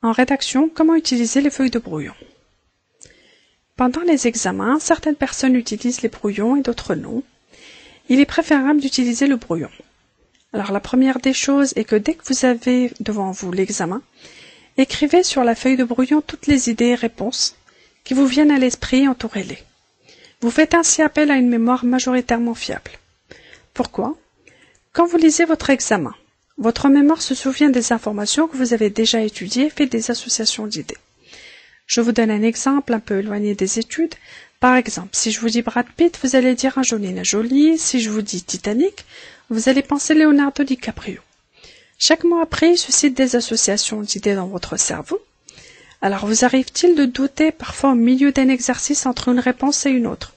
En rédaction, comment utiliser les feuilles de brouillon? Pendant les examens, certaines personnes utilisent les brouillons et d'autres non. Il est préférable d'utiliser le brouillon. Alors la première des choses est que dès que vous avez devant vous l'examen, écrivez sur la feuille de brouillon toutes les idées et réponses qui vous viennent à l'esprit et entourez-les. Vous faites ainsi appel à une mémoire majoritairement fiable. Pourquoi? Quand vous lisez votre examen, votre mémoire se souvient des informations que vous avez déjà étudiées et fait des associations d'idées. Je vous donne un exemple un peu éloigné des études. Par exemple, si je vous dis Brad Pitt, vous allez dire Angelina Jolie. Si je vous dis Titanic, vous allez penser Leonardo DiCaprio. Chaque mot appris suscite des associations d'idées dans votre cerveau. Alors, vous arrive-t-il de douter parfois au milieu d'un exercice entre une réponse et une autre?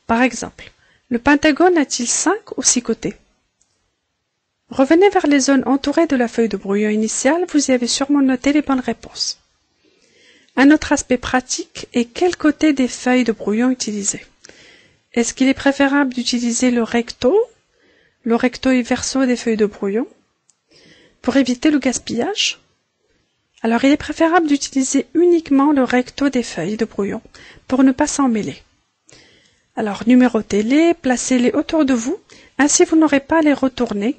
Par exemple, le Pentagone a-t-il 5 ou 6 côtés? Revenez vers les zones entourées de la feuille de brouillon initiale, vous y avez sûrement noté les bonnes réponses. Un autre aspect pratique est quel côté des feuilles de brouillon utiliser. Est-ce qu'il est préférable d'utiliser le recto et verso des feuilles de brouillon pour éviter le gaspillage? Alors il est préférable d'utiliser uniquement le recto des feuilles de brouillon pour ne pas s'en mêler. Alors numérotez-les, placez-les autour de vous, ainsi vous n'aurez pas à les retourner